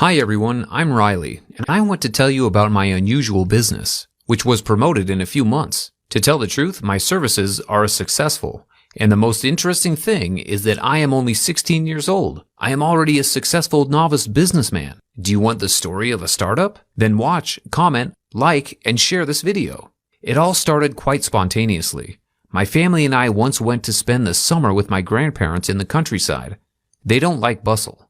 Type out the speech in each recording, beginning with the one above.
Hi everyone, I'm Riley, and I want to tell you about my unusual business, which was promoted in a few months. To tell the truth, my services are successful, and the most interesting thing is that I am only 16 years old. I am already a successful novice businessman. Do you want the story of a startup? Then watch, comment, like, and share this video. It all started quite spontaneously. My family and I once went to spend the summer with my grandparents in the countryside. They don't like bustle.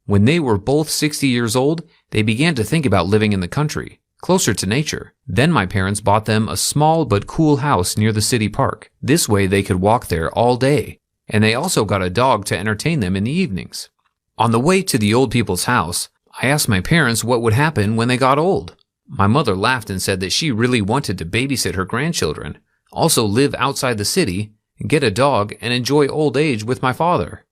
When they were both 60 years old, they began to think about living in the country, closer to nature. Then my parents bought them a small but cool house near the city park. This way they could walk there all day, and they also got a dog to entertain them in the evenings. On the way to the old people's house, I asked my parents what would happen when they got old. My mother laughed and said that she really wanted to babysit her grandchildren, also live outside the city, get a dog, and enjoy old age with my father.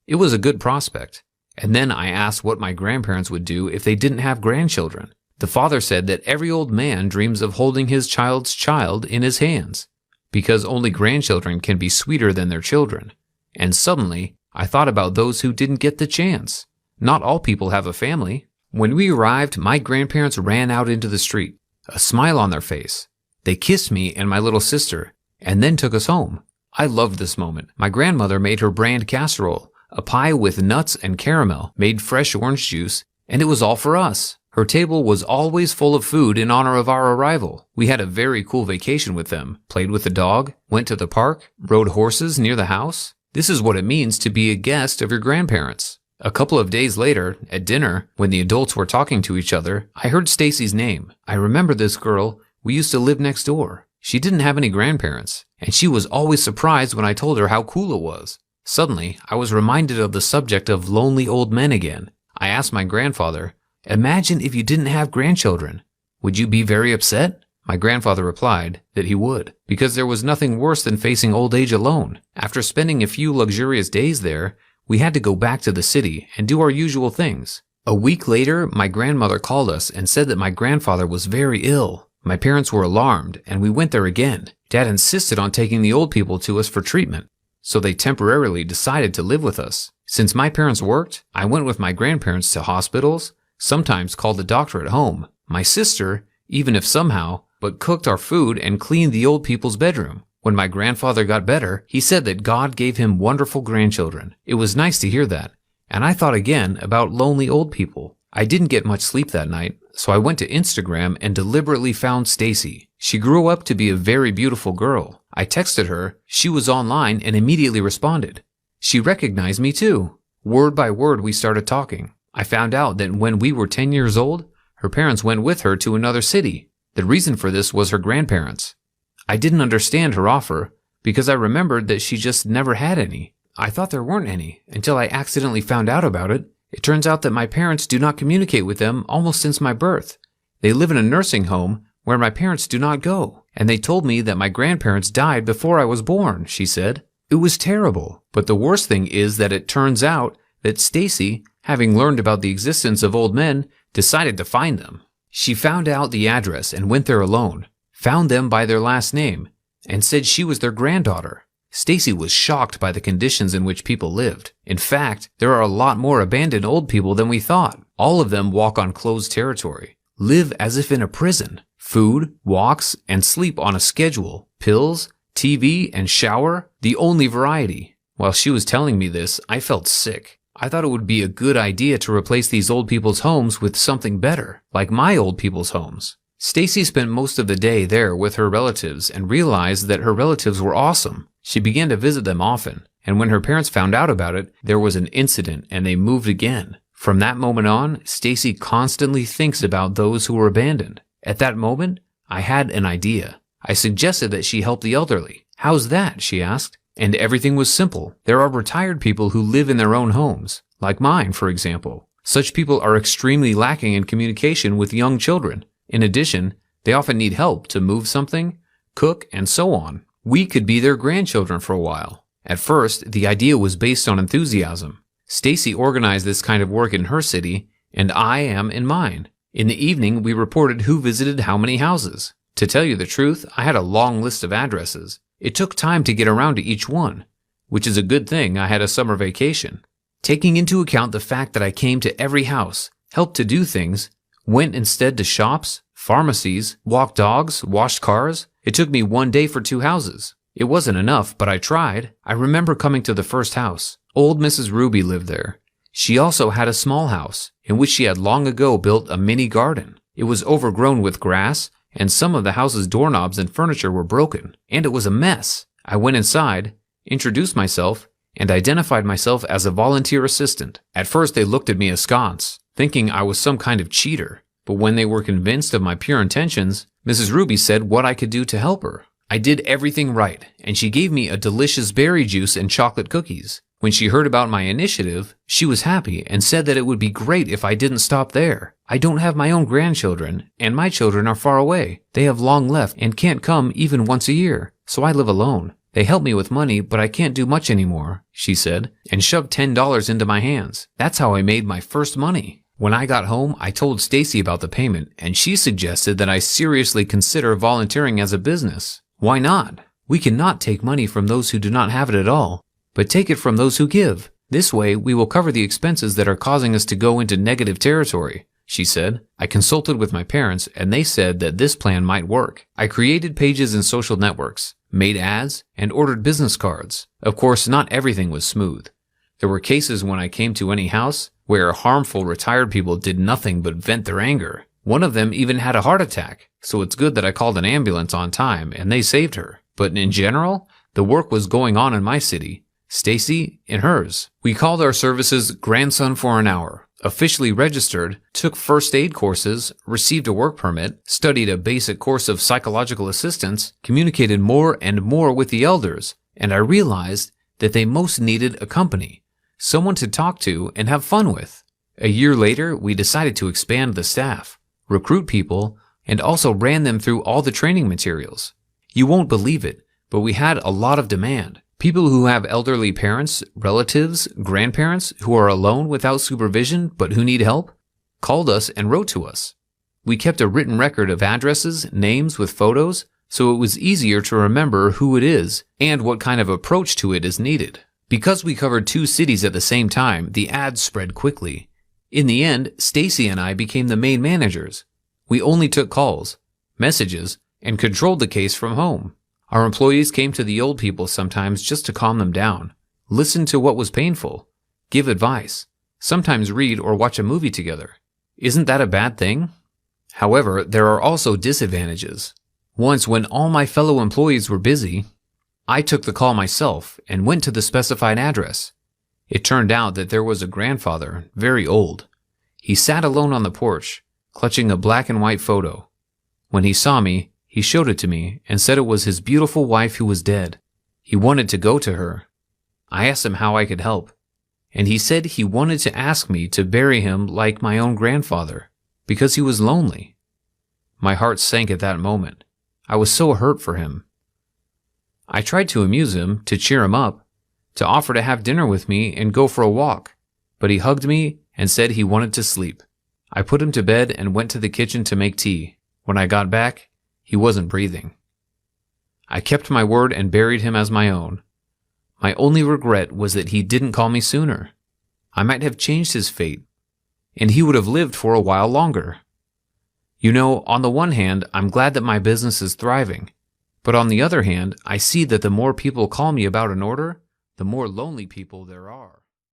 It was a good prospect. And then I asked what my grandparents would do if they didn't have grandchildren. The father said that every old man dreams of holding his child's child in his hands, because only grandchildren can be sweeter than their children. And suddenly, I thought about those who didn't get the chance. Not all people have a family. When we arrived, my grandparents ran out into the street, a smile on their face. They kissed me and my little sister, and then took us home. I loved this moment. My grandmother made her brand casserole, a pie with nuts and caramel, made fresh orange juice, and it was all for us. Her table was always full of food in honor of our arrival. We had a very cool vacation with them, played with the dog, went to the park, rode horses near the house. This is what it means to be a guest of your grandparents. A couple of days later, at dinner, when the adults were talking to each other, I heard Stacy's name. I remember this girl. We used to live next door. She didn't have any grandparents, and she was always surprised when I told her how cool it was. Suddenly, I was reminded of the subject of lonely old men again. I asked my grandfather, "Imagine if you didn't have grandchildren. Would you be very upset?" My grandfather replied that he would, because there was nothing worse than facing old age alone. After spending a few luxurious days there, we had to go back to the city and do our usual things. A week later, my grandmother called us and said that my grandfather was very ill. My parents were alarmed, and we went there again. Dad insisted on taking the old people to us for treatment, so they temporarily decided to live with us. Since my parents worked, I went with my grandparents to hospitals, sometimes called the doctor at home. My sister, even if somehow, but cooked our food and cleaned the old people's bedroom. When my grandfather got better, he said that God gave him wonderful grandchildren. It was nice to hear that, and I thought again about lonely old people. I didn't get much sleep that night, so I went to Instagram and deliberately found Stacy. She grew up to be a very beautiful girl. I texted her, she was online, and immediately responded. She recognized me too. Word by word we started talking. I found out that when we were 10 years old, her parents went with her to another city. The reason for this was her grandparents. I didn't understand her offer because I remembered that she just never had any. I thought there weren't any until I accidentally found out about it. It turns out that my parents do not communicate with them almost since my birth. They live in a nursing home where my parents do not go, and they told me that my grandparents died before I was born, she said. It was terrible, but the worst thing is that it turns out that Stacy, having learned about the existence of old men, decided to find them. She found out the address and went there alone, found them by their last name, and said she was their granddaughter. Stacy was shocked by the conditions in which people lived. In fact, there are a lot more abandoned old people than we thought. All of them walk on closed territory, live as if in a prison. Food, walks, and sleep on a schedule. Pills, TV, and shower, the only variety. While she was telling me this, I felt sick. I thought it would be a good idea to replace these old people's homes with something better, like my old people's homes. Stacy spent most of the day there with her relatives and realized that her relatives were awesome. She began to visit them often, and when her parents found out about it, there was an incident and they moved again. From that moment on, Stacy constantly thinks about those who were abandoned. At that moment, I had an idea. I suggested that she help the elderly. "How's that?" she asked. And everything was simple. There are retired people who live in their own homes, like mine, for example. Such people are extremely lacking in communication with young children. In addition, they often need help to move something, cook, and so on. We could be their grandchildren for a while. At first, the idea was based on enthusiasm. Stacy organized this kind of work in her city, and I am in mine. In the evening, we reported who visited how many houses. To tell you the truth, I had a long list of addresses. It took time to get around to each one, which is a good thing I had a summer vacation. Taking into account the fact that I came to every house, helped to do things, went instead to shops, pharmacies, walked dogs, washed cars. It took me 1 day for 2 houses. It wasn't enough, but I tried. I remember coming to the first house. Old Mrs. Ruby lived there. She also had a small house, in which she had long ago built a mini garden. It was overgrown with grass, and some of the house's doorknobs and furniture were broken, and it was a mess. I went inside, introduced myself, and identified myself as a volunteer assistant. At first they looked at me askance, thinking I was some kind of cheater. But when they were convinced of my pure intentions, Mrs. Ruby said what I could do to help her. I did everything right, and she gave me a delicious berry juice and chocolate cookies. When she heard about my initiative, she was happy and said that it would be great if I didn't stop there. I don't have my own grandchildren, and my children are far away. They have long left and can't come even once a year, so I live alone. They help me with money, but I can't do much anymore, she said, and shoved $10 into my hands. That's how I made my first money. When I got home, I told Stacy about the payment, and she suggested that I seriously consider volunteering as a business. Why not? We cannot take money from those who do not have it at all, but take it from those who give. This way, we will cover the expenses that are causing us to go into negative territory, she said. I consulted with my parents, and they said that this plan might work. I created pages in social networks, made ads, and ordered business cards. Of course, not everything was smooth. There were cases when I came to any house where harmful retired people did nothing but vent their anger. One of them even had a heart attack, so it's good that I called an ambulance on time and they saved her. But in general, the work was going on in my city, Stacy in hers. We called our services Grandson for an Hour, officially registered, took first aid courses, received a work permit, studied a basic course of psychological assistance, communicated more and more with the elders, and I realized that they most needed a company, someone to talk to and have fun with. A year later, we decided to expand the staff, recruit people, and also ran them through all the training materials. You won't believe it, but we had a lot of demand. People who have elderly parents, relatives, grandparents who are alone without supervision but who need help called us and wrote to us. We kept a written record of addresses, names with photos, so it was easier to remember who it is and what kind of approach to it is needed. Because we covered 2 cities at the same time, the ads spread quickly. In the end, Stacy and I became the main managers. We only took calls, messages, and controlled the case from home. Our employees came to the old people sometimes just to calm them down, listen to what was painful, give advice, sometimes read or watch a movie together. Isn't that a bad thing? However, there are also disadvantages. Once, when all my fellow employees were busy, I took the call myself and went to the specified address. It turned out that there was a grandfather, very old. He sat alone on the porch, clutching a black and white photo. When he saw me, he showed it to me and said it was his beautiful wife who was dead. He wanted to go to her. I asked him how I could help, and he said he wanted to ask me to bury him like my own grandfather, because he was lonely. My heart sank at that moment. I was so hurt for him. I tried to amuse him, to cheer him up, to offer to have dinner with me and go for a walk, but he hugged me and said he wanted to sleep. I put him to bed and went to the kitchen to make tea. When I got back, he wasn't breathing. I kept my word and buried him as my own. My only regret was that he didn't call me sooner. I might have changed his fate, and he would have lived for a while longer. You know, on the one hand, I'm glad that my business is thriving, but on the other hand, I see that the more people call me about an order, the more lonely people there are.